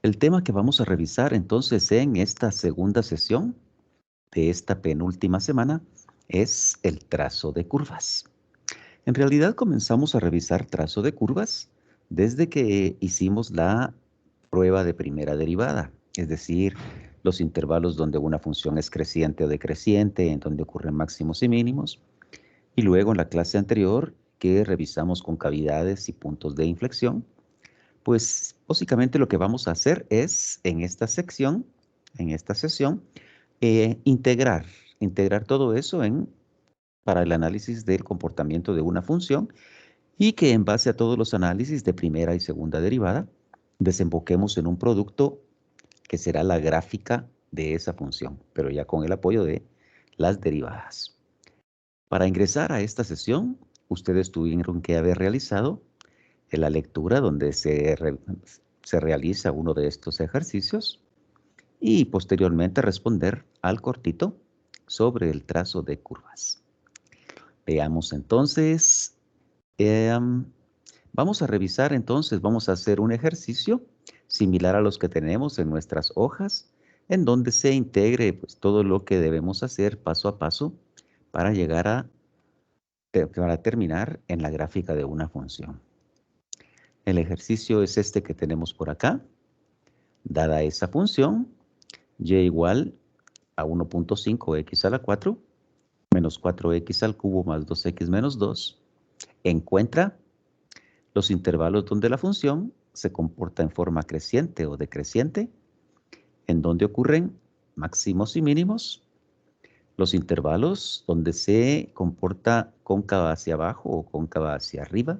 El tema que vamos a revisar entonces en esta segunda sesión de esta penúltima semana es el trazo de curvas. En realidad comenzamos a revisar trazo de curvas desde que hicimos la prueba de primera derivada, es decir, los intervalos donde una función es creciente o decreciente, en donde ocurren máximos y mínimos, y luego en la clase anterior que revisamos concavidades y puntos de inflexión, pues básicamente lo que vamos a hacer es en esta sesión, integrar todo eso para el análisis del comportamiento de una función y que en base a todos los análisis de primera y segunda derivada, desemboquemos en un producto que será la gráfica de esa función, pero ya con el apoyo de las derivadas. Para ingresar a esta sesión, ustedes tuvieron que haber realizado la lectura donde se realiza uno de estos ejercicios y posteriormente responder al cortito sobre el trazo de curvas. Veamos entonces, vamos a revisar entonces, vamos a hacer un ejercicio similar a los que tenemos en nuestras hojas, en donde se integre pues, todo lo que debemos hacer paso a paso para llegar para terminar en la gráfica de una función. El ejercicio es este que tenemos por acá. Dada esa función, y igual a 1.5x a la 4 menos 4x al cubo más 2x menos 2, encuentra los intervalos donde la función se comporta en forma creciente o decreciente, en donde ocurren máximos y mínimos, los intervalos donde se comporta cóncava hacia abajo o cóncava hacia arriba,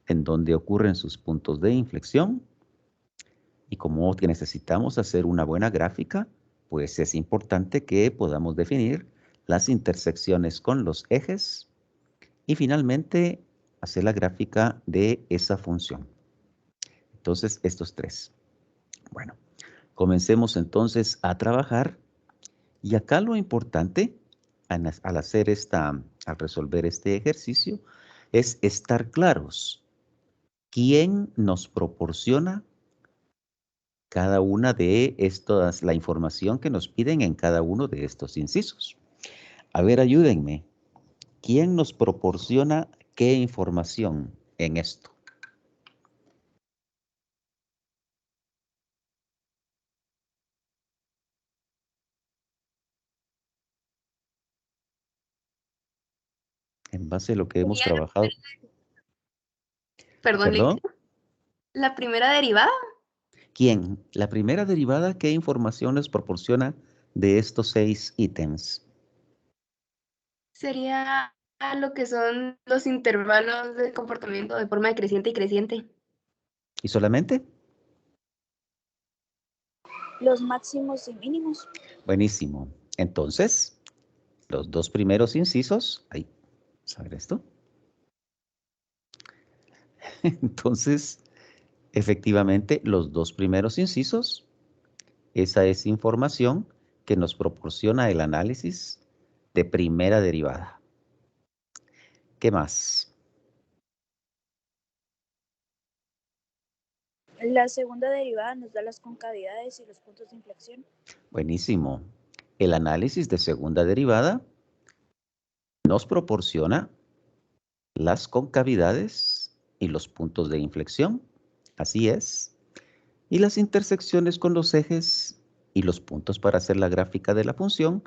en donde ocurren sus puntos de inflexión, y como que necesitamos hacer una buena gráfica, pues es importante que podamos definir las intersecciones con los ejes y finalmente hacer la gráfica de esa función. Entonces, estos tres. Bueno, comencemos entonces a trabajar y acá lo importante al resolver este ejercicio es estar claros. ¿Quién nos proporciona cada una de estas, la información que nos piden en cada uno de estos incisos? A ver, ayúdenme. ¿Quién nos proporciona qué información en esto? En base a lo que hemos trabajado. Perdón, ¿Perdón? ¿la primera derivada? ¿Quién? La primera derivada, ¿qué información nos proporciona de estos 6 ítems? Sería lo que son los intervalos de comportamiento de forma decreciente y creciente. ¿Y solamente? Los máximos y mínimos. Buenísimo. Entonces, los dos primeros incisos, ahí, ¿vamos a ver esto? Entonces, efectivamente, los dos primeros incisos, esa es información que nos proporciona el análisis de primera derivada. ¿Qué más? La segunda derivada nos da las concavidades y los puntos de inflexión. Buenísimo. El análisis de segunda derivada nos proporciona las concavidades y los puntos de inflexión. Así es. Y las intersecciones con los ejes y los puntos para hacer la gráfica de la función.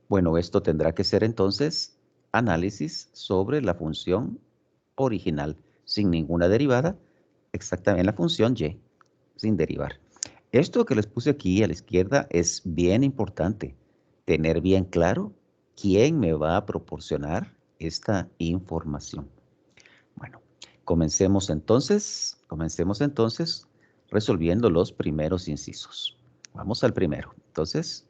Bueno, esto tendrá que ser entonces análisis sobre la función original, sin ninguna derivada, exactamente en la función y, sin derivar. Esto que les puse aquí a la izquierda es bien importante, tener bien claro quién me va a proporcionar esta información. Bueno, comencemos entonces resolviendo los primeros incisos. Vamos al primero. Entonces,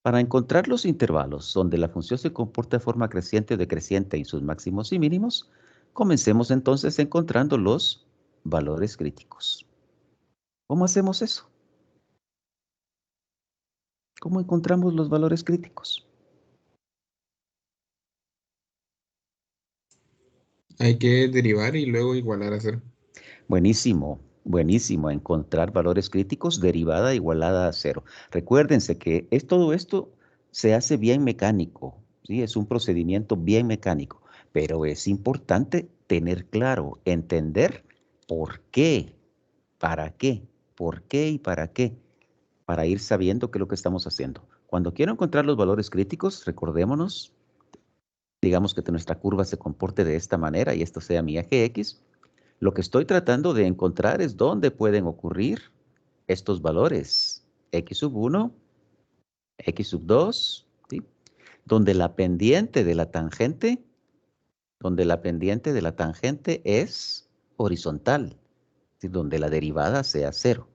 para encontrar los intervalos donde la función se comporta de forma creciente o decreciente en sus máximos y mínimos, comencemos entonces encontrando los valores críticos. ¿Cómo hacemos eso? ¿Cómo encontramos los valores críticos? Hay que derivar y luego igualar a cero. Buenísimo. Buenísimo, encontrar valores críticos, derivada igualada a cero. Recuérdense que todo esto se hace bien mecánico, ¿sí? Es un procedimiento bien mecánico, pero es importante tener claro, entender por qué, para qué, por qué y para qué, para ir sabiendo qué es lo que estamos haciendo. Cuando quiero encontrar los valores críticos, recordémonos, digamos que nuestra curva se comporte de esta manera y esto sea mi eje X. Lo que estoy tratando de encontrar es dónde pueden ocurrir estos valores. X sub 1, X sub 2, ¿sí? Donde la pendiente de la tangente, es horizontal, ¿sí? Donde la derivada sea cero.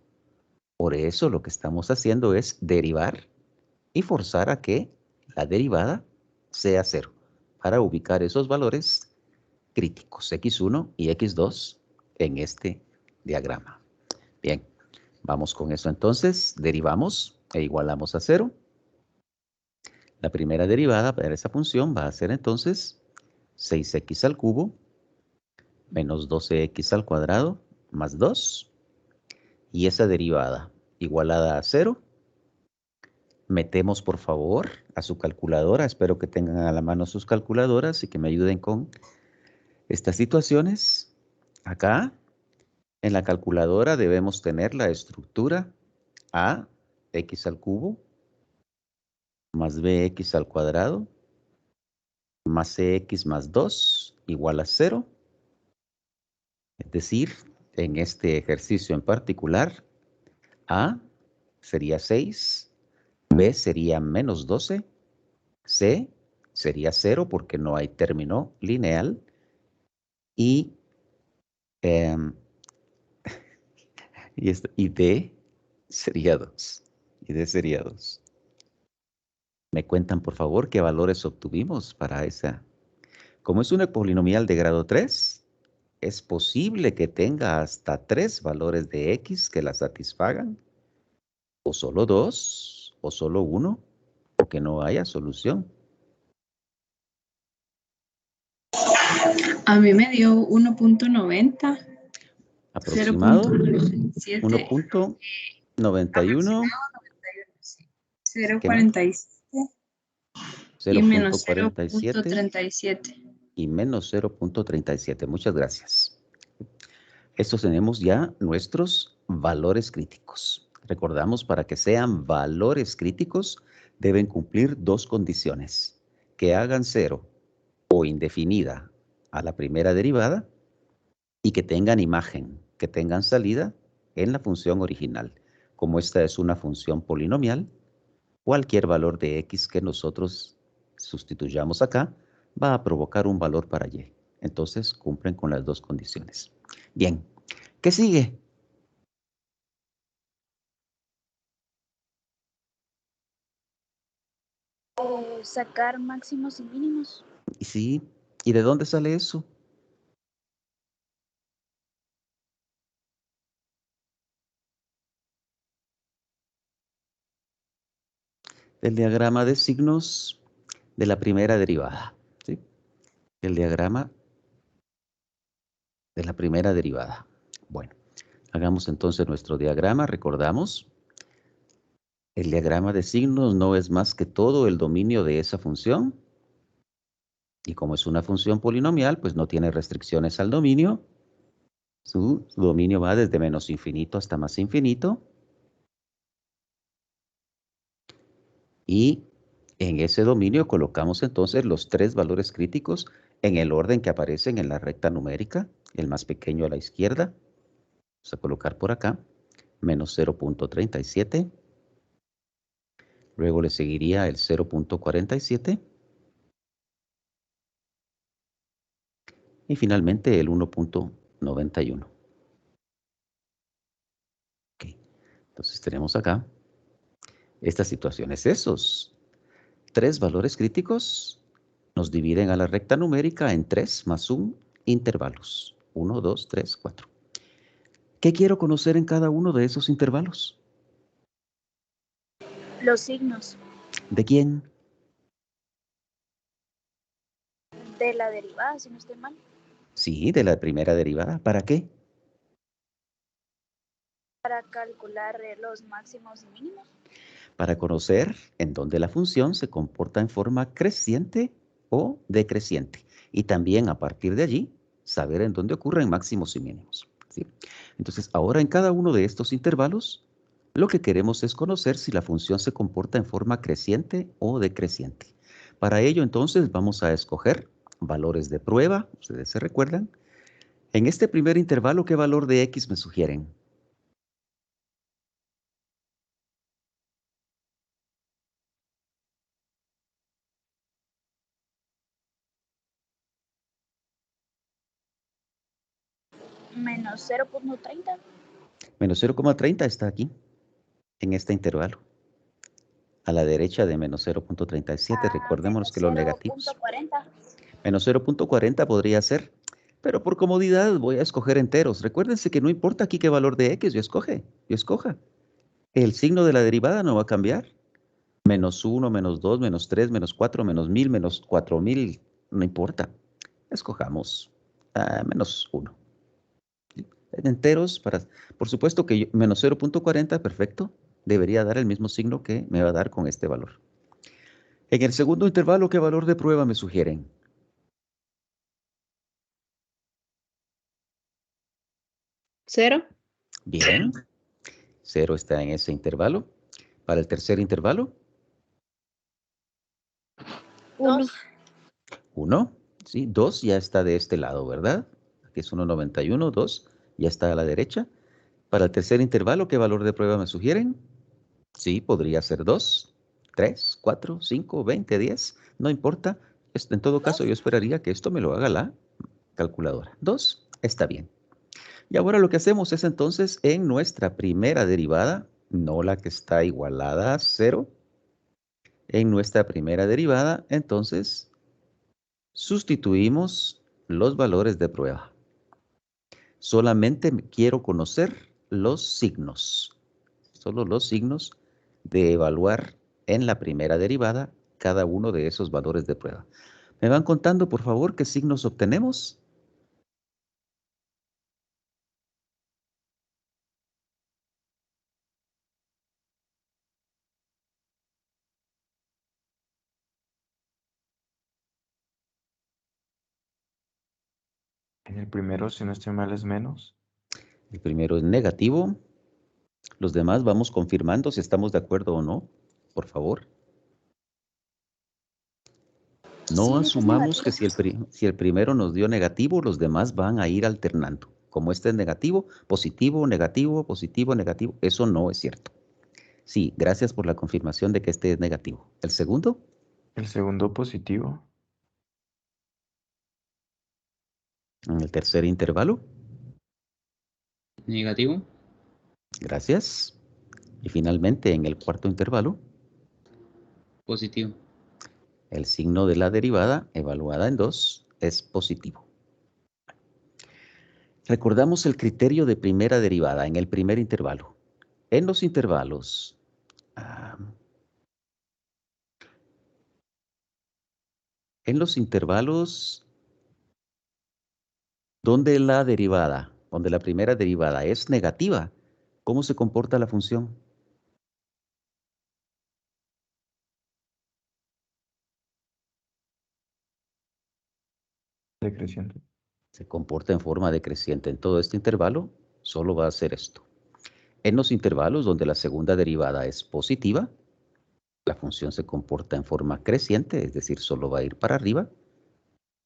Por eso lo que estamos haciendo es derivar y forzar a que la derivada sea cero para ubicar esos valores críticos, X1 y X2, en este diagrama. Bien, vamos con eso entonces. Derivamos e igualamos a cero. La primera derivada para esa función va a ser entonces 6x al cubo menos 12x al cuadrado más 2. Y esa derivada igualada a cero. Metemos por favor a su calculadora. Espero que tengan a la mano sus calculadoras y que me ayuden con estas situaciones. Acá en la calculadora debemos tener la estructura a x al cubo más bx al cuadrado más cx más 2 igual a 0. Es decir, en este ejercicio en particular, a sería 6, b sería menos 12, c sería 0 porque no hay término lineal y, y d sería 2. Y d sería 2. Me cuentan, por favor, qué valores obtuvimos para esa. Como es una polinomial de grado 3, es posible que tenga hasta 3 valores de x que la satisfagan, o solo 2, o solo 1, o que no haya solución. A mí me dio 1.90, Aproximado, 0.7, 1.91, sí, ¿qué más? 0.47 y menos 0.47 0.37. y menos 0.37. Muchas gracias. Estos tenemos ya nuestros valores críticos. Recordamos, para que sean valores críticos, deben cumplir dos condiciones: que hagan cero o indefinida a la primera derivada y que tengan imagen, que tengan salida en la función original. Como esta es una función polinomial, cualquier valor de x que nosotros sustituyamos acá va a provocar un valor para y. Entonces cumplen con las dos condiciones. Bien, ¿qué sigue? Sacar máximos y mínimos. Sí, ¿y de dónde sale eso? Del diagrama de signos de la primera derivada. ¿Sí? El diagrama de la primera derivada. Bueno, hagamos entonces nuestro diagrama. Recordamos, el diagrama de signos no es más que todo el dominio de esa función. Y como es una función polinomial, pues no tiene restricciones al dominio. Su dominio va desde menos infinito hasta más infinito. Y en ese dominio colocamos entonces los tres valores críticos en el orden que aparecen en la recta numérica, el más pequeño a la izquierda. Vamos a colocar por acá, menos 0.37. Luego le seguiría el 0.47. Y finalmente el 1.91. Ok, entonces tenemos acá estas situaciones. Esos tres valores críticos nos dividen a la recta numérica en 3 más 1 intervalos. 1, 2, 3, 4. ¿Qué quiero conocer en cada uno de esos intervalos? Los signos ¿De quién? de la derivada, si no estoy mal. Sí, de la primera derivada. ¿Para qué? Para calcular los máximos y mínimos. Para conocer en dónde la función se comporta en forma creciente o decreciente. Y también a partir de allí, saber en dónde ocurren máximos y mínimos. ¿Sí? Entonces, ahora en cada uno de estos intervalos, lo que queremos es conocer si la función se comporta en forma creciente o decreciente. Para ello, entonces, vamos a escoger valores de prueba. Ustedes se recuerdan. En este primer intervalo, ¿qué valor de X me sugieren? Menos 0.30. Menos 0,30 está aquí, en este intervalo. A la derecha de menos 0.37, recordémonos que los negativos. 0.40. Menos 0.40 podría ser, pero por comodidad voy a escoger enteros. Recuérdense que no importa aquí qué valor de X yo escoja. El signo de la derivada no va a cambiar. Menos 1, menos 2, menos 3, menos 4, menos 1000, menos 4000, no importa. Escojamos menos 1. En enteros, por supuesto que menos 0.40, perfecto, debería dar el mismo signo que me va a dar con este valor. En el segundo intervalo, ¿qué valor de prueba me sugieren? ¿Cero? Bien, 0 está en ese intervalo. Para el tercer intervalo, 1. 1, ¿sí? 2 ya está de este lado, ¿verdad? Aquí es 1,91, 2 ya está a la derecha. Para el tercer intervalo, ¿qué valor de prueba me sugieren? Sí, podría ser 2, 3, 4, 5, 20, 10, no importa. En todo caso, yo esperaría que esto me lo haga la calculadora. 2, está bien. Y ahora lo que hacemos es entonces en nuestra primera derivada, no la que está igualada a 0, en nuestra primera derivada, entonces sustituimos los valores de prueba. Solamente quiero conocer los signos, solo los signos de evaluar en la primera derivada cada uno de esos valores de prueba. ¿Me van contando, por favor, qué signos obtenemos? En el primero, si no estoy mal, es menos. El primero es negativo. Los demás vamos confirmando si estamos de acuerdo o no, por favor. No Sí, asumamos que si el primero nos dio negativo, los demás van a ir alternando. Como este es negativo, positivo, negativo, positivo, negativo. Eso no es cierto. Sí, gracias por la confirmación de que este es negativo. ¿El segundo? El segundo positivo. En el tercer intervalo. Negativo. Gracias. Y finalmente en el cuarto intervalo. Positivo. El signo de la derivada, evaluada en 2, es positivo. Recordamos el criterio de primera derivada en el primer intervalo. En los intervalos, donde donde la primera derivada es negativa, ¿cómo se comporta la función? Decreciente. Se comporta en forma decreciente. En todo este intervalo, solo va a hacer esto. En los intervalos donde la segunda derivada es positiva, la función se comporta en forma creciente, es decir, solo va a ir para arriba.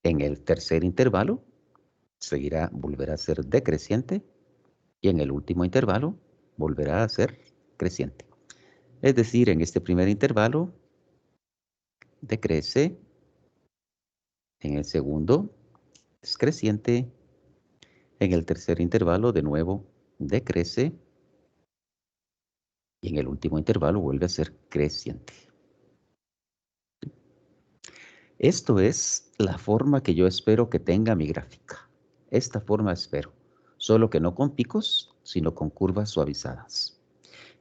En el tercer intervalo, volverá a ser decreciente. Y en el último intervalo, volverá a ser creciente. Es decir, en este primer intervalo, decrece. En el segundo, es creciente. En el tercer intervalo, de nuevo, decrece. Y en el último intervalo vuelve a ser creciente. Esto es la forma que yo espero que tenga mi gráfica. Esta forma espero, solo que no con picos, sino con curvas suavizadas.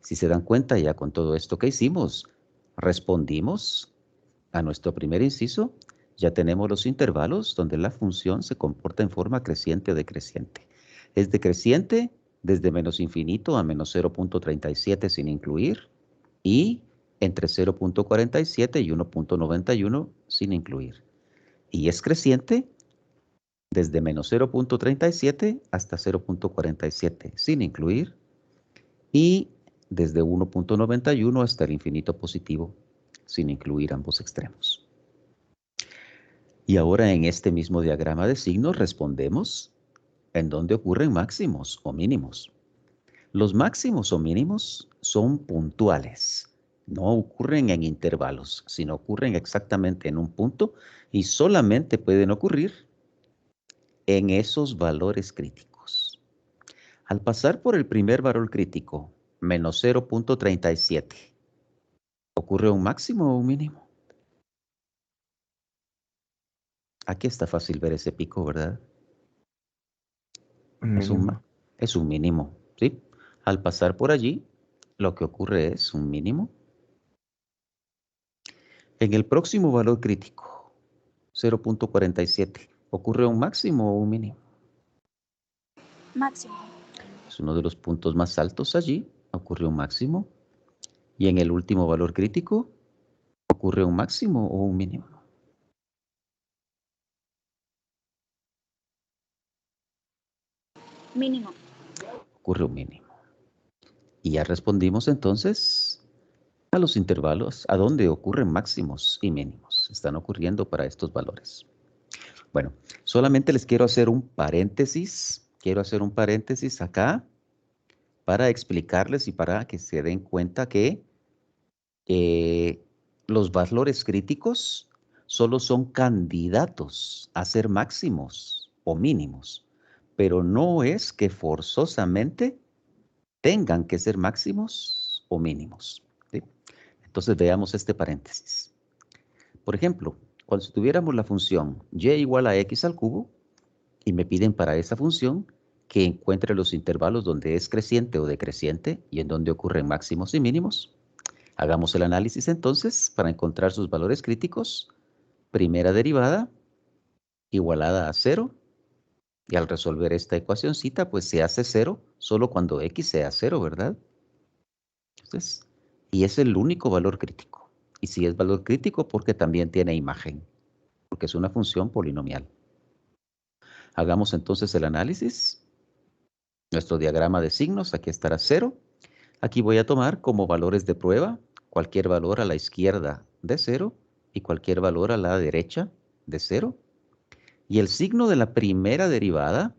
Si se dan cuenta ya con todo esto que hicimos, respondimos a nuestro primer inciso, ya tenemos los intervalos donde la función se comporta en forma creciente o decreciente. Es decreciente desde menos infinito a menos 0.37 sin incluir, y entre 0.47 y 1.91 sin incluir. Y es creciente desde menos 0.37 hasta 0.47 sin incluir, y desde 1.91 hasta el infinito positivo sin incluir ambos extremos. Y ahora en este mismo diagrama de signos respondemos en dónde ocurren máximos o mínimos. Los máximos o mínimos son puntuales, no ocurren en intervalos, sino ocurren exactamente en un punto y solamente pueden ocurrir en esos valores críticos. Al pasar por el primer valor crítico, menos 0.37, ¿ocurre un máximo o un mínimo? Aquí está fácil ver ese pico, ¿verdad? Mínimo. Es un mínimo, ¿sí? Al pasar por allí, lo que ocurre es un mínimo. En el próximo valor crítico, 0.47, ¿ocurre un máximo o un mínimo? Máximo. Es uno de los puntos más altos allí, ocurre un máximo. Y en el último valor crítico, ¿ocurre un máximo o un mínimo? Mínimo. Ocurre un mínimo. Y ya respondimos entonces a los intervalos, a dónde ocurren máximos y mínimos. Están ocurriendo para estos valores. Bueno, solamente les quiero hacer un paréntesis. Quiero hacer un paréntesis acá para explicarles y para que se den cuenta que los valores críticos solo son candidatos a ser máximos o mínimos, pero no es que forzosamente tengan que ser máximos o mínimos, ¿sí? Entonces veamos este paréntesis. Por ejemplo, cuando si tuviéramos la función y igual a x al cubo y me piden para esa función que encuentre los intervalos donde es creciente o decreciente y en donde ocurren máximos y mínimos, hagamos el análisis entonces para encontrar sus valores críticos. Primera derivada igualada a 0. Y al resolver esta ecuacioncita, pues se hace 0 solo cuando x sea 0, ¿verdad? Entonces, y es el único valor crítico. Y si es valor crítico porque también tiene imagen, porque es una función polinomial. Hagamos entonces el análisis. Nuestro diagrama de signos, aquí estará 0. Aquí voy a tomar como valores de prueba cualquier valor a la izquierda de 0 y cualquier valor a la derecha de 0. Y el signo de la primera derivada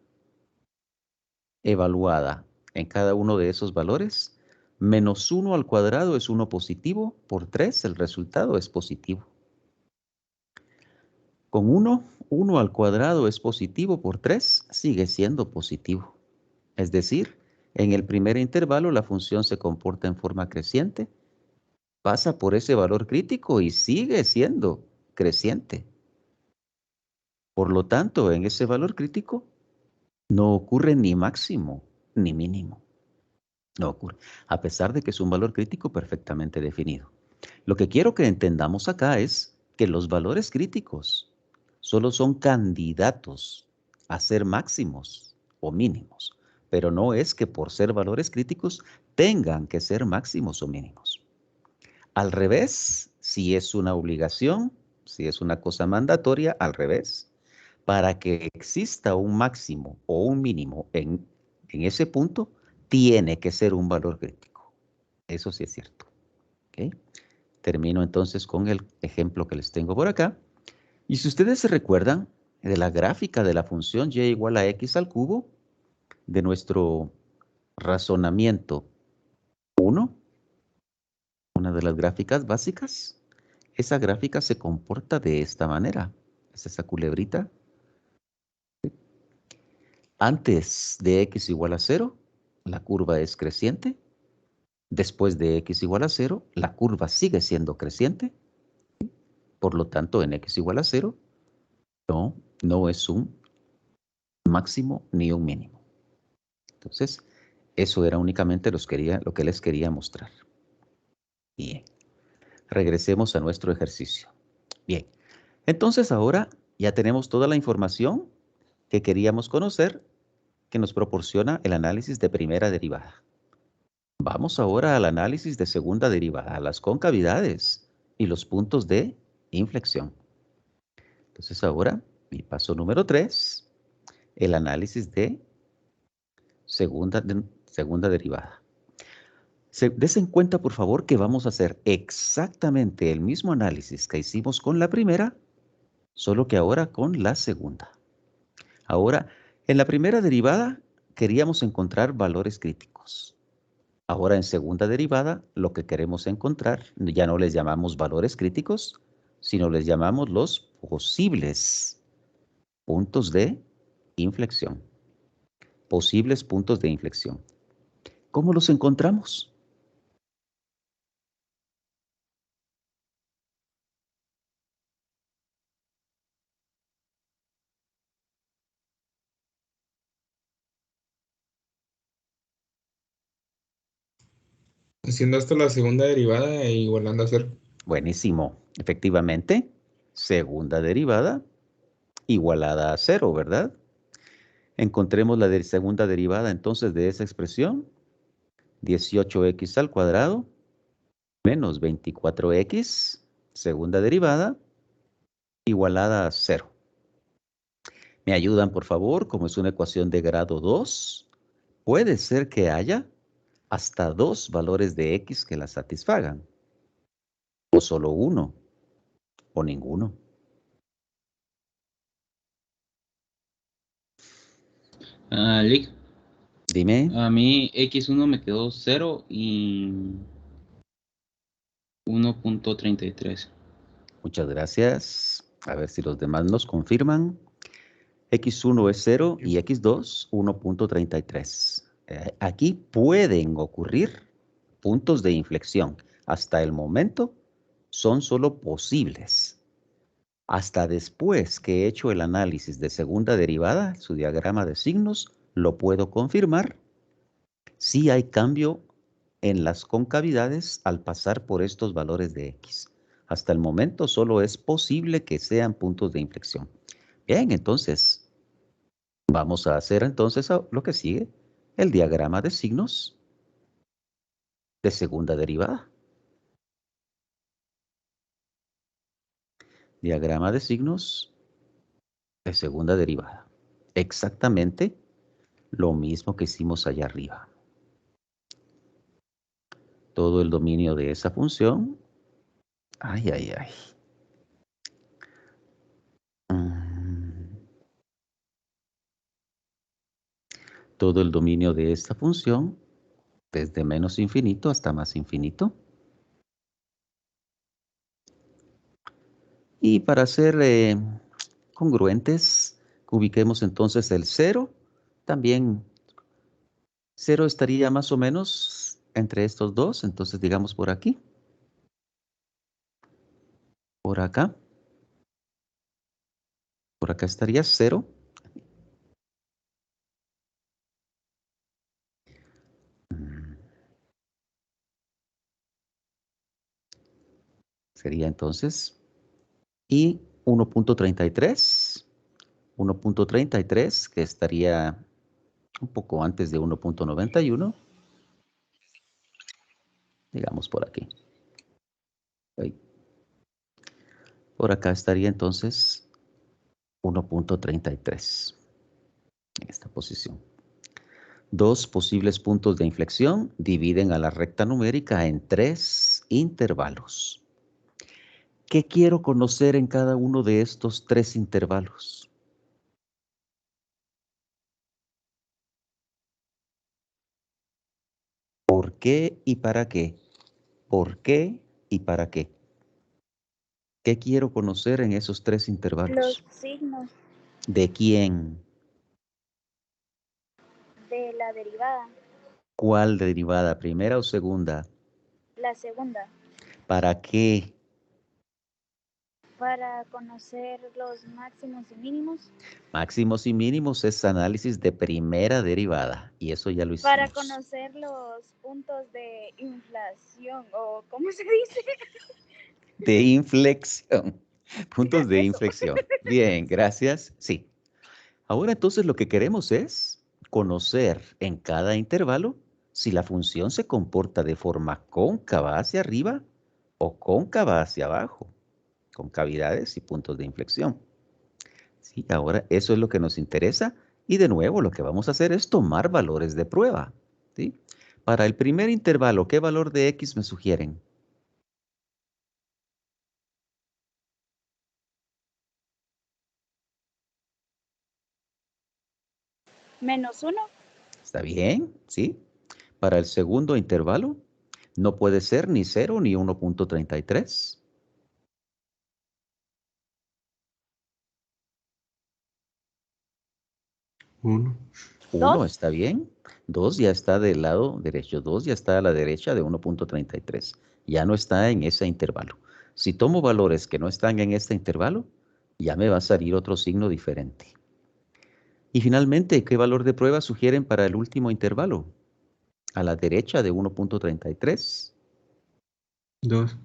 evaluada en cada uno de esos valores, menos 1 al cuadrado es 1 positivo, por 3 el resultado es positivo. Con 1 al cuadrado es positivo por 3, sigue siendo positivo. Es decir, en el primer intervalo la función se comporta en forma creciente, pasa por ese valor crítico y sigue siendo creciente. Por lo tanto, en ese valor crítico no ocurre ni máximo ni mínimo. No ocurre, a pesar de que es un valor crítico perfectamente definido. Lo que quiero que entendamos acá es que los valores críticos solo son candidatos a ser máximos o mínimos, pero no es que por ser valores críticos tengan que ser máximos o mínimos. Al revés, si es una obligación, si es una cosa mandatoria, al revés, para que exista un máximo o un mínimo en ese punto, tiene que ser un valor crítico. Eso sí es cierto. ¿Okay? Termino entonces con el ejemplo que les tengo por acá. Y si ustedes se recuerdan de la gráfica de la función y igual a x al cubo, de nuestro razonamiento 1, una de las gráficas básicas, esa gráfica se comporta de esta manera. Es esa culebrita. Antes de x igual a 0, la curva es creciente. Después de x igual a 0, la curva sigue siendo creciente. Por lo tanto, en x igual a 0, no es un máximo ni un mínimo. Entonces, eso era únicamente lo que les quería mostrar. Bien, regresemos a nuestro ejercicio. Bien, entonces ahora ya tenemos toda la información que queríamos conocer que nos proporciona el análisis de primera derivada. Vamos ahora al análisis de segunda derivada, las concavidades y los puntos de inflexión. Entonces ahora, mi paso número 3, el análisis de segunda derivada. Desen cuenta, por favor, que vamos a hacer exactamente el mismo análisis que hicimos con la primera, solo que ahora con la segunda. Ahora, en la primera derivada queríamos encontrar valores críticos. Ahora en segunda derivada lo que queremos encontrar ya no les llamamos valores críticos, sino les llamamos los posibles puntos de inflexión. Posibles puntos de inflexión. ¿Cómo los encontramos? Haciendo hasta la segunda derivada e igualando a cero. Buenísimo. Efectivamente, segunda derivada igualada a 0, ¿verdad? Encontremos la segunda derivada entonces de esa expresión. 18x al cuadrado menos 24x, segunda derivada, igualada a 0. ¿Me ayudan, por favor? Como es una ecuación de grado 2, puede ser que haya hasta 2 valores de x que la satisfagan. O solo uno, o ninguno. Lick, Dime. a mí X1 me quedó 0 y 1.33. Muchas gracias. A ver si los demás nos confirman. X1 es 0 y X2 1.33. Aquí pueden ocurrir puntos de inflexión. Hasta el momento son solo posibles. Hasta después que he hecho el análisis de segunda derivada, su diagrama de signos, lo puedo confirmar. Sí hay cambio en las concavidades al pasar por estos valores de X. Hasta el momento solo es posible que sean puntos de inflexión. Bien, entonces vamos a hacer entonces lo que sigue, el diagrama de signos de segunda derivada. Diagrama de signos de segunda derivada. Exactamente lo mismo que hicimos allá arriba. Todo el dominio de esa función. Ay, ay, ay. Todo el dominio de esta función, desde menos infinito hasta más infinito. Y para ser congruentes, ubiquemos entonces el 0. También 0 estaría más o menos entre estos dos, entonces digamos por aquí. Por acá. Por acá estaría 0. Sería entonces. Y 1.33. 1.33, que estaría un poco antes de 1.91. Digamos por aquí. Ahí. Por acá estaría entonces 1.33. En esta posición. Dos posibles puntos de inflexión dividen a la recta numérica en 3 intervalos. ¿Qué quiero conocer en cada uno de estos 3 intervalos? ¿Por qué y para qué? ¿Por qué y para qué? ¿Qué quiero conocer en esos 3 intervalos? Los signos ¿De quién? de la derivada. ¿Cuál derivada? ¿Primera o segunda? La segunda, ¿Para qué? para conocer los máximos y mínimos. Máximos y mínimos es análisis de primera derivada. Y eso ya lo hicimos. Para conocer los puntos de inflación, o ¿cómo se dice? De inflexión. Puntos de Eso. inflexión. Bien, gracias. Sí. Ahora entonces lo que queremos es conocer en cada intervalo si la función se comporta de forma cóncava hacia arriba o cóncava hacia abajo, con cavidades y puntos de inflexión. Sí, ahora eso es lo que nos interesa y de nuevo lo que vamos a hacer es tomar valores de prueba. ¿Sí? Para el primer intervalo, ¿qué valor de X me sugieren? -1. ¿Está bien? ¿Sí? Para el segundo intervalo, no puede ser ni 0 ni 1.33. 1. 1 Dos. está bien. 2 ya está del lado derecho. 2 ya está a la derecha de 1.33. Ya no está en ese intervalo. Si tomo valores que no están en este intervalo, ya me va a salir otro signo diferente. Y finalmente, ¿qué valor de prueba sugieren para el último intervalo? A la derecha de 1.33. 2.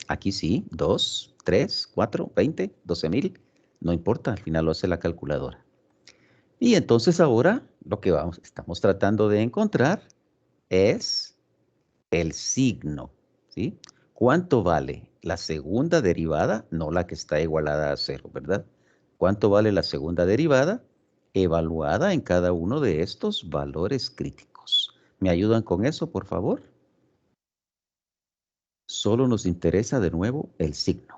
Aquí sí, 2, 3, 4, 20, 12,000. No importa, al final lo hace la calculadora. Y entonces ahora lo que estamos tratando de encontrar es el signo, ¿sí? ¿Cuánto vale la segunda derivada? No la que está igualada a 0, ¿verdad? ¿Cuánto vale la segunda derivada? Evaluada en cada uno de estos valores críticos. ¿Me ayudan con eso, por favor? Solo nos interesa de nuevo el signo.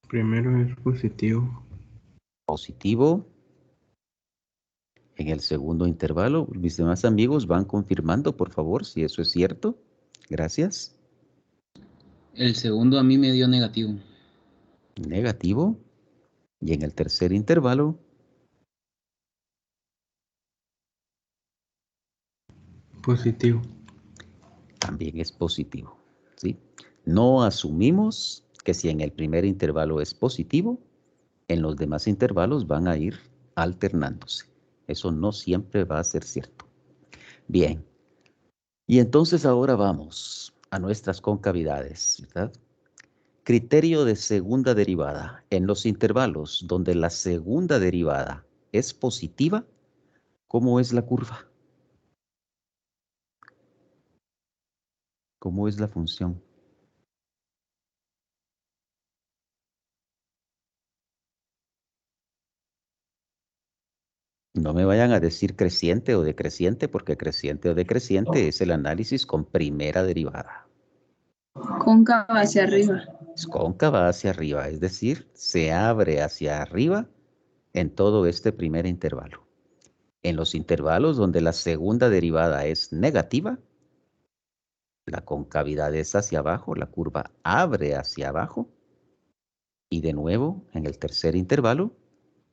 Primero es positivo. Positivo. En el segundo intervalo, mis demás amigos van confirmando, por favor, si eso es cierto. Gracias. El segundo a mí me dio negativo. Negativo. Y en el tercer intervalo, Positivo. también es positivo. ¿Sí? No asumimos que si en el primer intervalo es positivo, en los demás intervalos van a ir alternándose. Eso no siempre va a ser cierto. Bien. Y entonces ahora vamos a nuestras concavidades, ¿verdad? Criterio de segunda derivada. En los intervalos donde la segunda derivada es positiva, ¿cómo es la curva? ¿Cómo es la función? No me vayan a decir creciente o decreciente, porque creciente o decreciente es el análisis con primera derivada. Cóncava hacia arriba. Es cóncava hacia arriba, es decir, se abre hacia arriba en todo este primer intervalo. En los intervalos donde la segunda derivada es negativa, la concavidad es hacia abajo, la curva abre hacia abajo. Y de nuevo, en el tercer intervalo,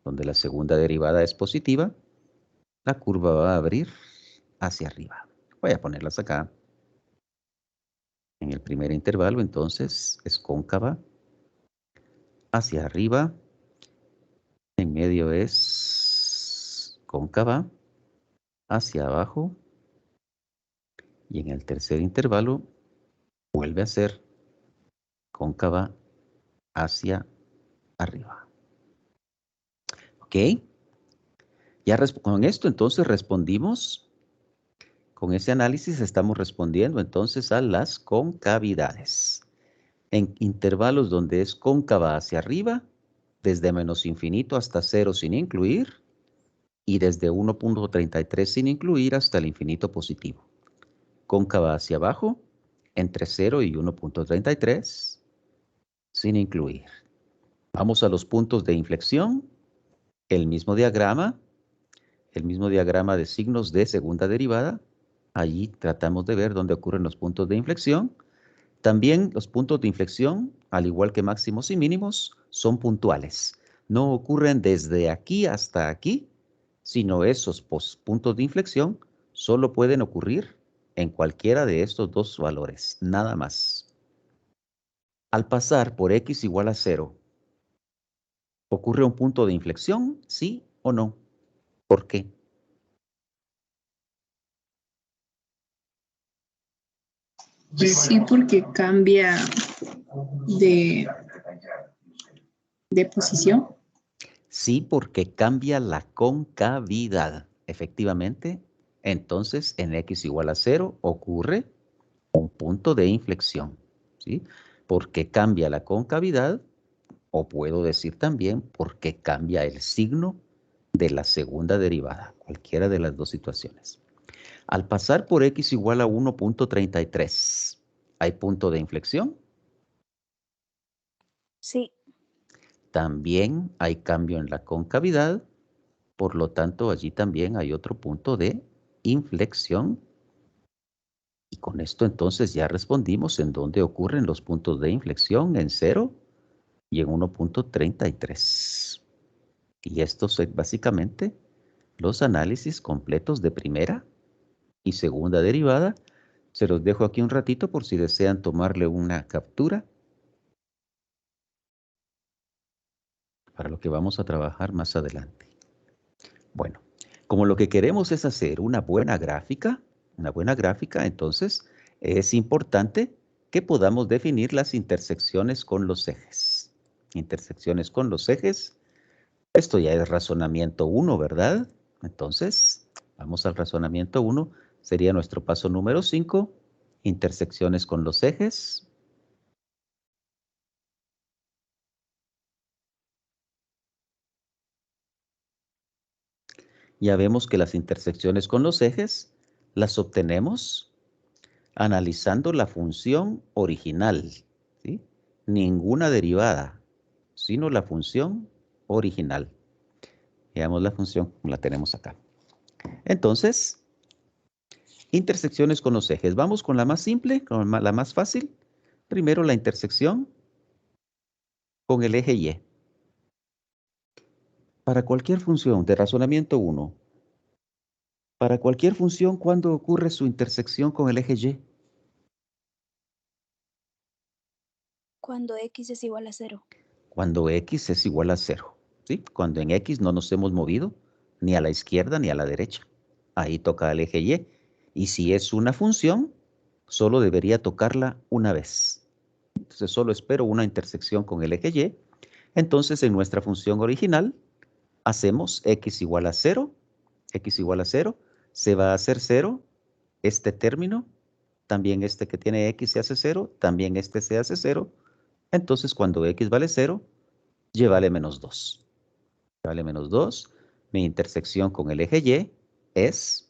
donde la segunda derivada es positiva, la curva va a abrir hacia arriba. Voy a ponerlas acá. En el primer intervalo, entonces, es cóncava hacia arriba. En medio es cóncava hacia abajo. Y en el tercer intervalo, vuelve a ser cóncava hacia arriba. ¿Ok? Ya con esto, entonces, respondimos. Con ese análisis estamos respondiendo entonces a las concavidades. En intervalos donde es cóncava hacia arriba, desde menos infinito hasta 0 sin incluir, y desde 1.33 sin incluir hasta el infinito positivo. Cóncava hacia abajo, entre 0 y 1.33, sin incluir. Vamos a los puntos de inflexión. El mismo diagrama de signos de segunda derivada. Allí tratamos de ver dónde ocurren los puntos de inflexión. También los puntos de inflexión, al igual que máximos y mínimos, son puntuales. No ocurren desde aquí hasta aquí, sino esos puntos de inflexión solo pueden ocurrir en cualquiera de estos dos valores, nada más. Al pasar por x igual a 0, ¿Ocurre un punto de inflexión? ¿Sí o no? ¿Por qué? Sí, porque cambia de, de posición. Sí, porque cambia la concavidad. Efectivamente, entonces en x igual a 0 ocurre un punto de inflexión, ¿sí? Porque cambia la concavidad, o puedo decir también porque cambia el signo de la segunda derivada, cualquiera de las dos situaciones. Al pasar por x igual a 1.33, ¿hay punto de inflexión? Sí. También hay cambio en la concavidad, por lo tanto allí también hay otro punto de inflexión. Y con esto entonces ya respondimos en dónde ocurren los puntos de inflexión, en 0 y en 1.33. Y estos son básicamente los análisis completos de primera y segunda derivada. Se los dejo aquí un ratito por si desean tomarle una captura para lo que vamos a trabajar más adelante. Bueno, como lo que queremos es hacer una buena gráfica, entonces es importante que podamos definir las intersecciones con los ejes. Intersecciones con los ejes, esto ya es razonamiento 1, ¿verdad? Entonces, vamos al razonamiento 1, sería nuestro paso número 5, intersecciones con los ejes. Ya vemos que las intersecciones con los ejes las obtenemos analizando la función original, ¿sí? Ninguna derivada, sino la función original. Veamos la función, la tenemos acá. Entonces, intersecciones con los ejes. Vamos con la más simple, con la más fácil. Primero la intersección con el eje Y. Para cualquier función de razonamiento 1, para cualquier función, ¿cuándo ocurre su intersección con el eje Y? Cuando x es igual a 0. Cuando x es igual a 0, ¿sí? Cuando en x no nos hemos movido ni a la izquierda ni a la derecha. Ahí toca el eje Y. Y si es una función, solo debería tocarla una vez. Entonces solo espero una intersección con el eje Y. Entonces en nuestra función original hacemos x igual a 0. X igual a 0. Se va a hacer 0 este término. También este que tiene x se hace 0. También este se hace 0. Entonces cuando x vale 0, y vale menos 2. Y vale menos 2. Mi intersección con el eje Y es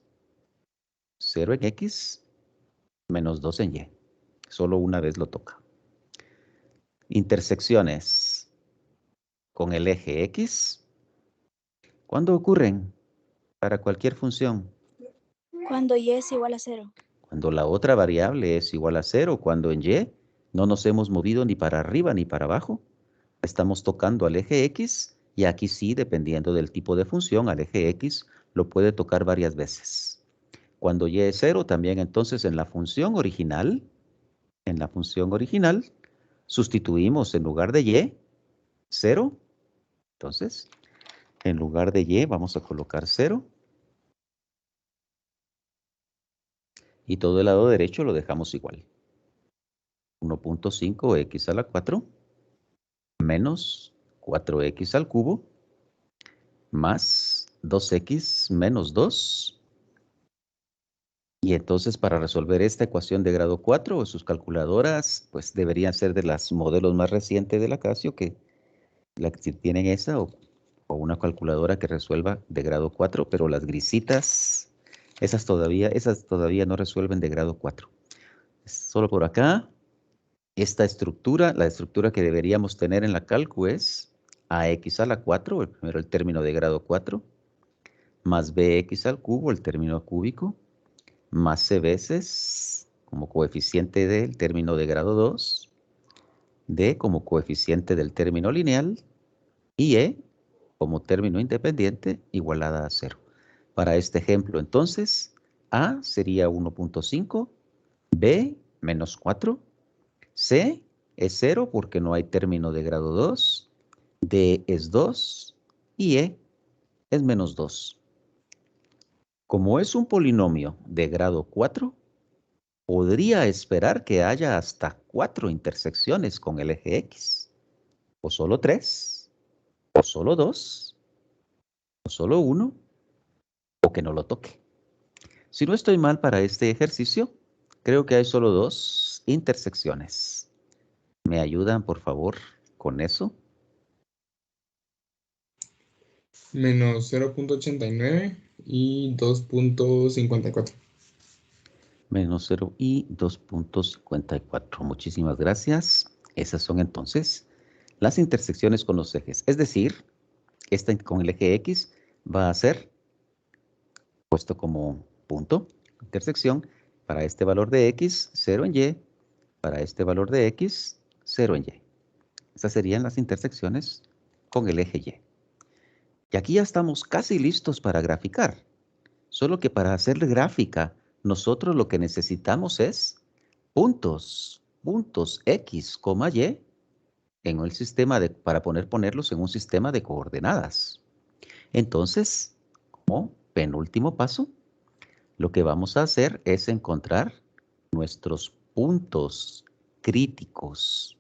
0 en X menos 2 en Y. Solo una vez lo toca. Intersecciones con el eje X. ¿Cuándo ocurren? Para cualquier función. Cuando y es igual a 0. Cuando la otra variable es igual a 0. Cuando en Y no nos hemos movido ni para arriba ni para abajo. Estamos tocando al eje X y aquí sí, dependiendo del tipo de función, al eje X lo puede tocar varias veces. Cuando Y es 0, también entonces en la función original, sustituimos en lugar de Y, 0. Entonces, en lugar de Y vamos a colocar 0. Y todo el lado derecho lo dejamos igual. 1.5x a la 4 menos 4x al cubo más 2x menos 2. Y entonces para resolver esta ecuación de grado 4, sus calculadoras pues deberían ser de los modelos más recientes de la Casio, que la que tienen esa o una calculadora que resuelva de grado 4, pero las grisitas, esas todavía no resuelven de grado 4. Solo por acá, esta estructura, la estructura que deberíamos tener en la calcu es ax a la 4, primero el término de grado 4, más bx al cubo, el término cúbico, más c veces como coeficiente del término de grado 2, d como coeficiente del término lineal, y e como término independiente igualada a 0. Para este ejemplo, entonces, a sería 1.5, b menos 4, c es 0 porque no hay término de grado 2, D es 2 y E es menos 2. Como es un polinomio de grado 4, podría esperar que haya hasta 4 intersecciones con el eje X. O solo 3, o solo 2, o solo 1, o que no lo toque. Si no estoy mal para este ejercicio, creo que hay solo 2 intersecciones. ¿Me ayudan, por favor, con eso? Menos 0.89 y 2.54. Menos 0 y 2.54. Muchísimas gracias. Esas son entonces las intersecciones con los ejes. Es decir, esta con el eje X va a ser puesto como punto, intersección, para este valor de X, 0 en Y, para este valor de X, 0 en Y. Esas serían las intersecciones con el eje Y. Y aquí ya estamos casi listos para graficar. Solo que para hacer gráfica, nosotros lo que necesitamos es puntos X, Y, en el sistema para ponerlos en un sistema de coordenadas. Entonces, como penúltimo paso, lo que vamos a hacer es encontrar nuestros puntos críticos.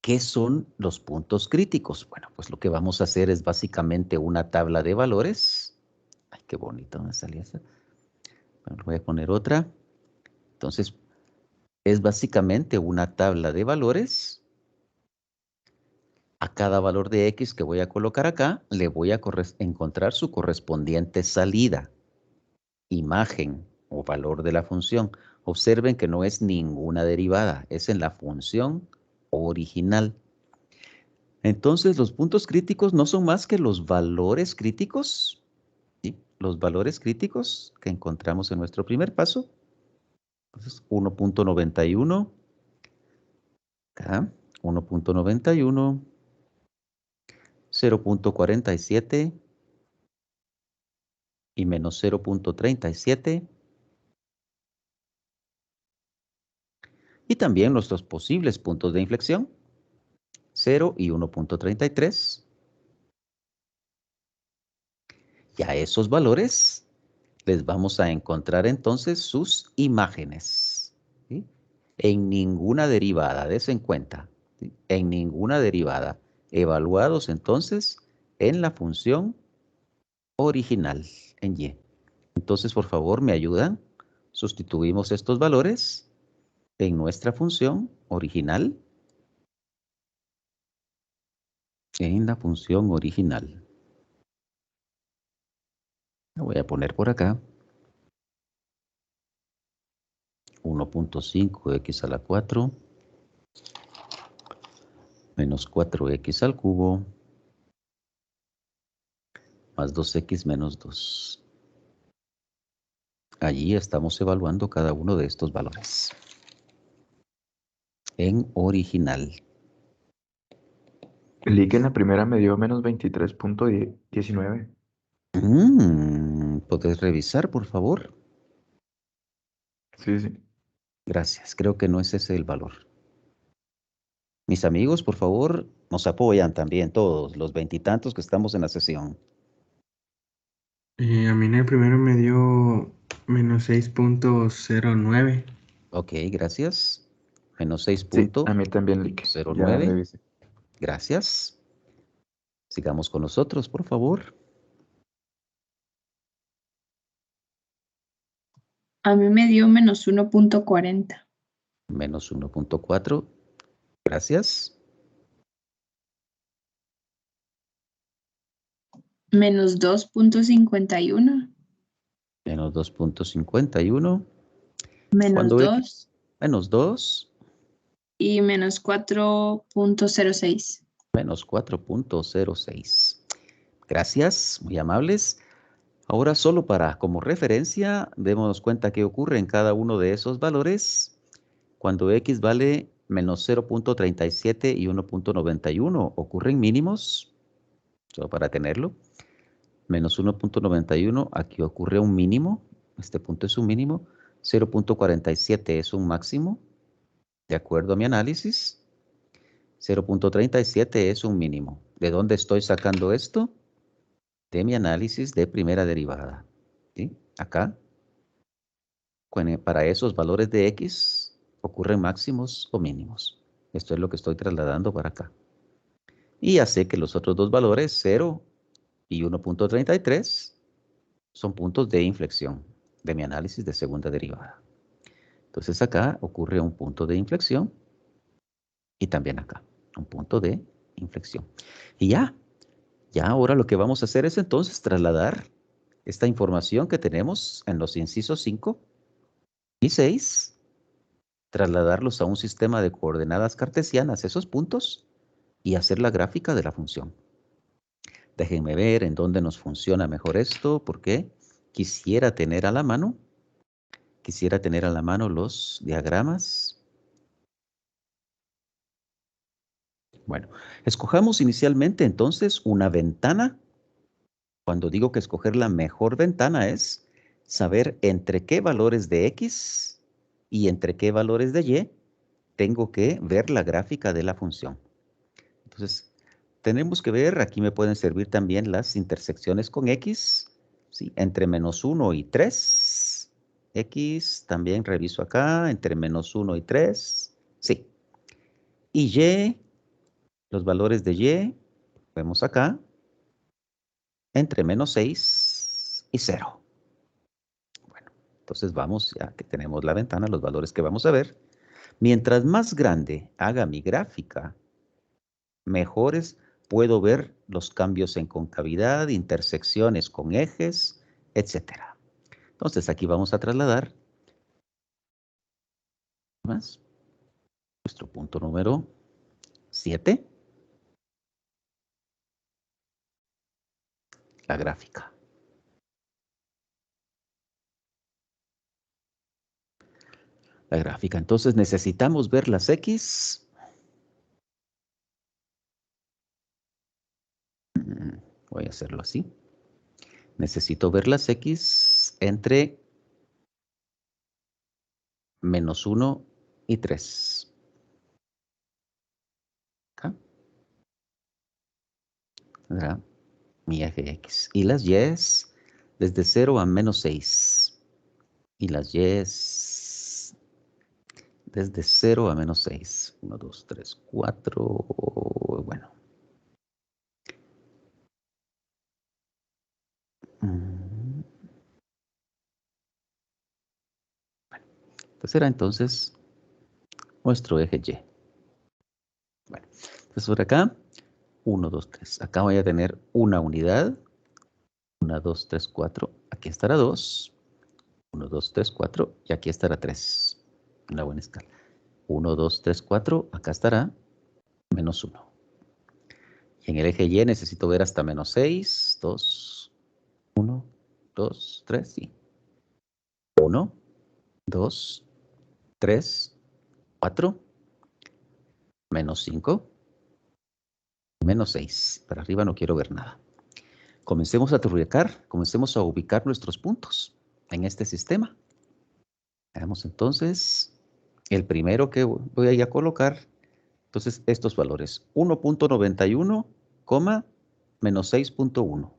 ¿Qué son los puntos críticos? Bueno, pues lo que vamos a hacer es básicamente una tabla de valores. Ay, qué bonito me salía esa. Bueno, voy a poner otra. Entonces, es básicamente una tabla de valores. A cada valor de X que voy a colocar acá, le voy a encontrar su correspondiente salida, imagen o valor de la función. Observen que no es ninguna derivada, es en la función original. Entonces, los puntos críticos no son más que los valores críticos, ¿sí? Los valores críticos que encontramos en nuestro primer paso. Entonces, 1.91, acá, 1.91, 0.47 y menos 0.37. Y también nuestros posibles puntos de inflexión, 0 y 1.33. Y a esos valores les vamos a encontrar entonces sus imágenes, ¿sí? En ninguna derivada, des en cuenta, ¿sí? En ninguna derivada, evaluados entonces en la función original, en Y. Entonces, por favor, me ayudan. Sustituimos estos valores en nuestra función original, en la función original. La voy a poner por acá. 1.5x a la 4 menos 4x al cubo más 2x menos 2. Allí estamos evaluando cada uno de estos valores en original. Leí que en la primera me dio menos 23.19. ¿Podés revisar, por favor? Sí, sí. Gracias, creo que no es ese el valor. Mis amigos, por favor, nos apoyan también todos, los veintitantos que estamos en la sesión. A mí en el primero me dio menos 6.09. Ok, gracias. Menos Sí, a mí también, Lick. Ya 6.09. revisé. Gracias. Sigamos con nosotros, por favor. A mí me dio menos 1.40. Menos 1.4. Gracias. Menos 2.51. Menos 2.51. Menos Cuando 2. menos 2. Y menos 4.06. Menos 4.06. Gracias, muy amables. Ahora solo como referencia, démonos cuenta qué ocurre en cada uno de esos valores cuando X vale menos 0.37 y 1.91. Ocurren mínimos, solo para tenerlo. Menos 1.91, aquí ocurre un mínimo, este punto es un mínimo. 0.47 es un máximo, de acuerdo a mi análisis. 0.37 es un mínimo. ¿De dónde estoy sacando esto? De mi análisis de primera derivada. ¿Sí? Acá, para esos valores de X, ocurren máximos o mínimos. Esto es lo que estoy trasladando para acá. Y ya sé que los otros dos valores, 0 y 1.33, son puntos de inflexión de mi análisis de segunda derivada. Entonces acá ocurre un punto de inflexión y también acá, un punto de inflexión. Y ya ahora lo que vamos a hacer es entonces trasladar esta información que tenemos en los incisos 5 y 6, trasladarlos a un sistema de coordenadas cartesianas, esos puntos, y hacer la gráfica de la función. Déjenme ver en dónde nos funciona mejor esto, porque quisiera tener a la mano los diagramas. Bueno, escojamos inicialmente entonces una ventana. Cuando digo que escoger la mejor ventana es saber entre qué valores de X y entre qué valores de Y tengo que ver la gráfica de la función. Entonces, tenemos que ver, aquí me pueden servir también las intersecciones con X, ¿sí? Entre -1 y 3. X, también reviso acá, entre -1 y 3, sí. Y Y, los valores de Y, vemos acá, entre -6 y 0. Bueno, entonces vamos, ya que tenemos la ventana, los valores que vamos a ver. Mientras más grande haga mi gráfica, mejores puedo ver los cambios en concavidad, intersecciones con ejes, etc. Entonces aquí vamos a trasladar más nuestro punto número 7, la gráfica. La gráfica. Entonces necesitamos ver las X. Voy a hacerlo así. Necesito ver las X entre -1 y 3. Acá. ¿Verdad? Mi eje X. Y las Y desde 0 a -6. Y las Y desde 0 a -6. 1, 2, 3, 4. Bueno. Bueno. Este será entonces nuestro eje Y. Bueno. Entonces por acá, 1, 2, 3. Acá voy a tener una unidad. 1, 2, 3, 4. Aquí estará 2. 1, 2, 3, 4. Y aquí estará 3. Una buena escala. 1, 2, 3, 4. Acá estará -1. Y en el eje Y necesito ver hasta -6. 2, 1, 2, 3, sí. 1, 2, 3, 4, -5, -6. Para arriba no quiero ver nada. Comencemos a ubicar, comencemos a ubicar nuestros puntos en este sistema. Veamos entonces el primero que voy a ir a colocar. Entonces estos valores. 1.91, -6.1.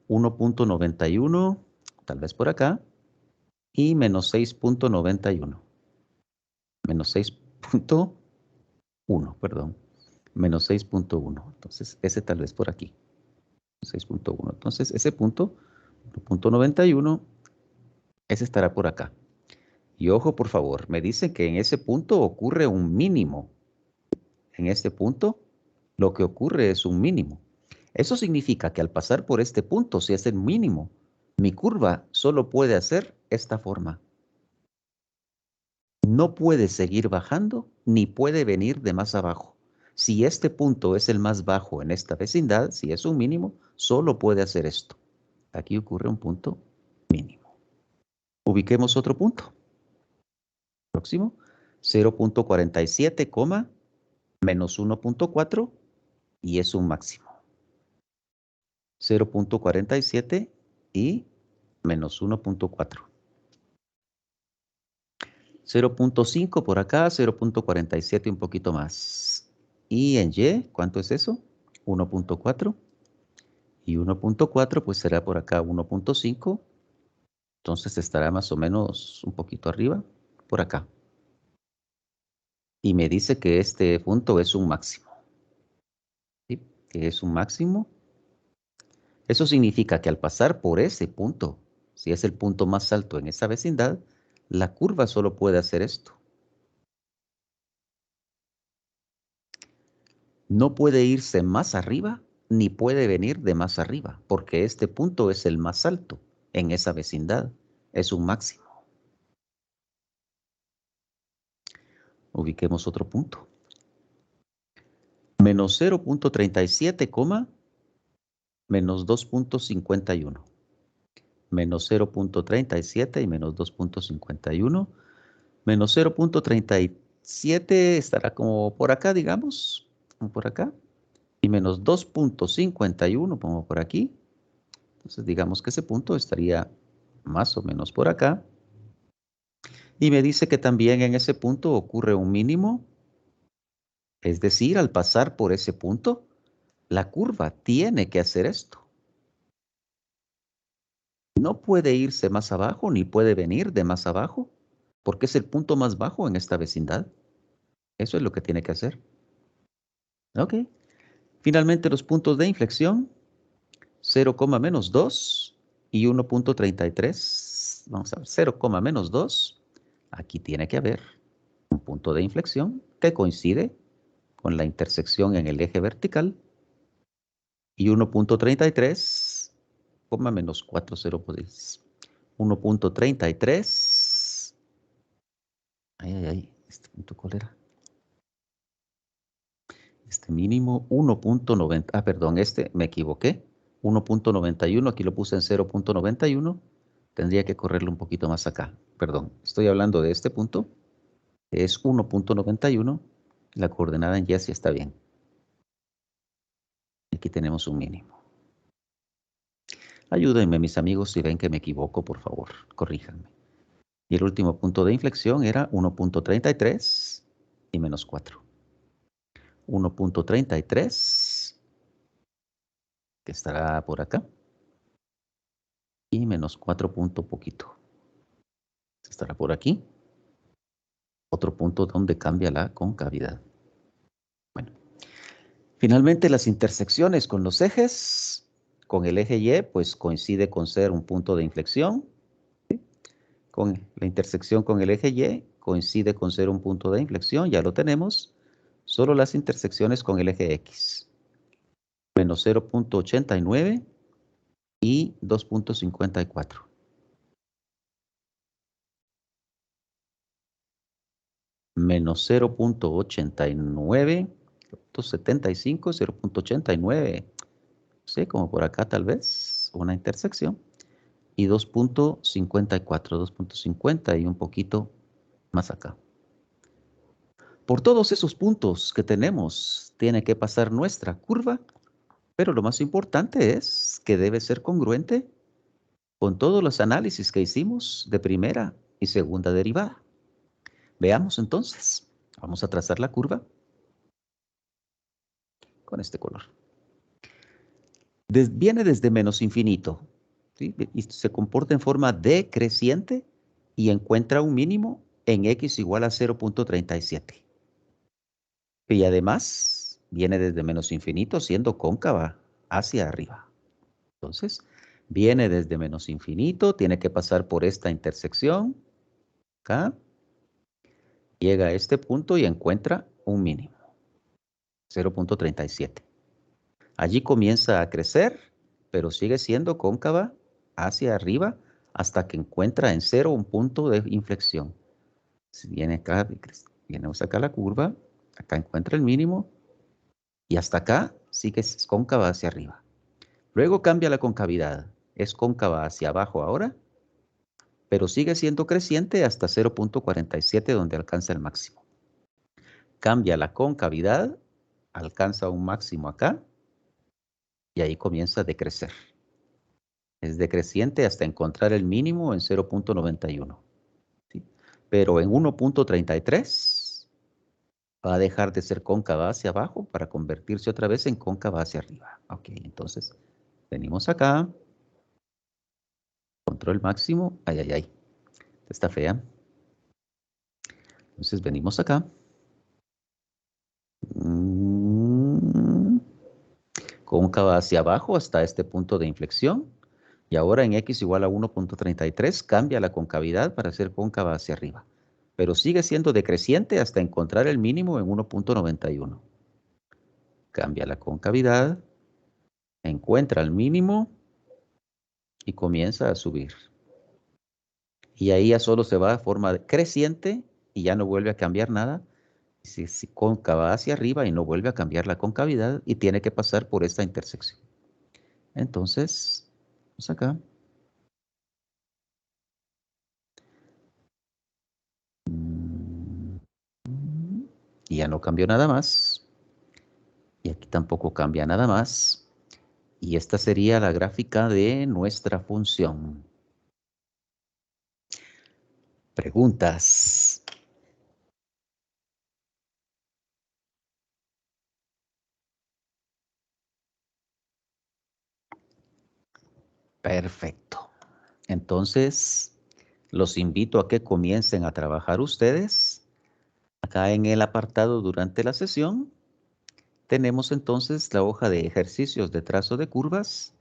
1.91, tal vez por acá. Y -6.91. -6.1, perdón. -6.1. Entonces, ese tal vez por aquí. 6.1. Entonces, ese punto, 1.91, ese estará por acá. Y ojo, por favor, me dice que en ese punto ocurre un mínimo. En este punto, lo que ocurre es un mínimo. Eso significa que al pasar por este punto, si es el mínimo, mi curva solo puede hacer esta forma. No puede seguir bajando ni puede venir de más abajo. Si este punto es el más bajo en esta vecindad, si es un mínimo, solo puede hacer esto. Aquí ocurre un punto mínimo. Ubiquemos otro punto. Próximo, 0.47, -1.4 y es un máximo. 0.47 y -1.4. 0.5 por acá, 0.47 un poquito más. Y en Y, ¿cuánto es eso? 1.4. Y 1.4 pues será por acá 1.5. Entonces estará más o menos un poquito arriba, por acá. Y me dice que este punto es un máximo. ¿Sí? Que es un máximo. Eso significa que al pasar por ese punto, si es el punto más alto en esa vecindad, la curva solo puede hacer esto. No puede irse más arriba, ni puede venir de más arriba, porque este punto es el más alto en esa vecindad. Es un máximo. Ubiquemos otro punto. Menos 0.37, menos 2.51. Menos 0.37 y menos 2.51. Menos 0.37 estará como por acá, digamos. Por acá. Y menos 2.51 como por aquí. Entonces digamos que ese punto estaría más o menos por acá. Y me dice que también en ese punto ocurre un mínimo. Es decir, al pasar por ese punto, la curva tiene que hacer esto. No puede irse más abajo ni puede venir de más abajo, porque es el punto más bajo en esta vecindad. Eso es lo que tiene que hacer. Ok. Finalmente los puntos de inflexión, 0, menos 2 y 1.33. Vamos a ver, 0, menos 2. Aquí tiene que haber un punto de inflexión que coincide con la intersección en el eje vertical. Y 1.33, menos 4, 0.10. 1.33. Ay, este punto, ¿cuál era? Este mínimo 1.90. Ah, perdón, este me equivoqué. 1.91, aquí lo puse en 0.91. Tendría que correrlo un poquito más acá. Perdón, estoy hablando de este punto. Es 1.91. La coordenada en Y sí está bien. Aquí tenemos un mínimo. Ayúdenme, mis amigos, si ven que me equivoco, por favor, corríjanme. Y el último punto de inflexión era 1.33 y menos 4. 1.33, que estará por acá. Y menos 4 punto poquito. Estará por aquí. Otro punto donde cambia la concavidad. Bueno. Finalmente, las intersecciones con los ejes, con el eje Y, pues coincide con ser un punto de inflexión. ¿Sí? Con la intersección con el eje Y, coincide con ser un punto de inflexión, ya lo tenemos. Solo las intersecciones con el eje X. Menos 0.89 y 2.54. Menos 0.89, 0.75, 0.89. Sí, como por acá tal vez, una intersección. Y 2.54, 2.50 y un poquito más acá. Por todos esos puntos que tenemos, tiene que pasar nuestra curva, pero lo más importante es que debe ser congruente con todos los análisis que hicimos de primera y segunda derivada. Veamos entonces. Vamos a trazar la curva con este color. Viene desde menos infinito, ¿sí? Y se comporta en forma decreciente y encuentra un mínimo en x igual a 0.37. Y además viene desde menos infinito siendo cóncava hacia arriba. Entonces, viene desde menos infinito, tiene que pasar por esta intersección, acá, llega a este punto y encuentra un mínimo, 0.37. Allí comienza a crecer, pero sigue siendo cóncava hacia arriba hasta que encuentra en cero un punto de inflexión. Si viene acá, viene a sacar la curva, acá encuentra el mínimo y hasta acá sigue cóncava hacia arriba. Luego cambia la concavidad, es cóncava hacia abajo ahora, pero sigue siendo creciente hasta 0.47 donde alcanza el máximo. Cambia la concavidad, alcanza un máximo acá y ahí comienza a decrecer. Es decreciente hasta encontrar el mínimo en 0.91. ¿Sí? Pero en 1.33 Va a dejar de ser cóncava hacia abajo para convertirse otra vez en cóncava hacia arriba. Ok, entonces venimos acá. Control máximo. Ay, ay, ay. Está fea. Entonces venimos acá. Cóncava hacia abajo hasta este punto de inflexión. Y ahora en x igual a 1.33 cambia la concavidad para ser cóncava hacia arriba. Pero sigue siendo decreciente hasta encontrar el mínimo en 1.91. Cambia la concavidad, encuentra el mínimo y comienza a subir. Y ahí ya solo se va de forma creciente y ya no vuelve a cambiar nada. Si cóncava hacia arriba y no vuelve a cambiar la concavidad y tiene que pasar por esta intersección. Entonces, vamos acá. Y ya no cambió nada más. Y aquí tampoco cambia nada más. Y esta sería la gráfica de nuestra función. Preguntas. Perfecto. Entonces, los invito a que comiencen a trabajar ustedes. Acá en el apartado durante la sesión, tenemos entonces la hoja de ejercicios de trazo de curvas.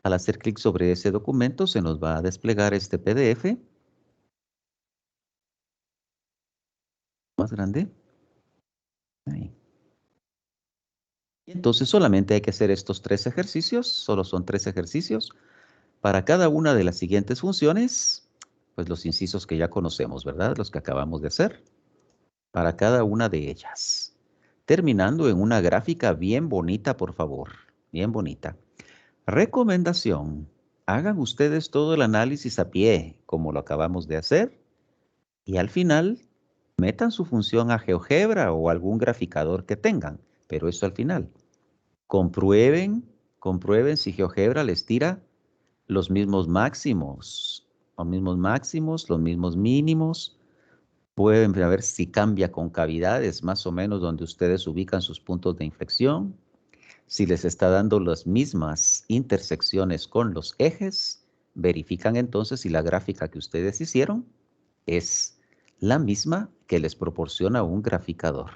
Al hacer clic sobre ese documento, se nos va a desplegar este PDF. Más grande. Ahí. Y entonces solamente hay que hacer estos 3 ejercicios. Solo son 3 ejercicios. Para cada una de las siguientes funciones, pues los incisos que ya conocemos, ¿verdad? Los que acabamos de hacer. Para cada una de ellas. Terminando en una gráfica bien bonita, por favor. Bien bonita. Recomendación. Hagan ustedes todo el análisis a pie, como lo acabamos de hacer. Y al final, metan su función a GeoGebra o algún graficador que tengan. Pero eso al final. Comprueben si GeoGebra les tira los mismos máximos. Los mismos mínimos. Pueden ver si cambia concavidades, más o menos donde ustedes ubican sus puntos de inflexión. Si les está dando las mismas intersecciones con los ejes, verifican entonces si la gráfica que ustedes hicieron es la misma que les proporciona un graficador.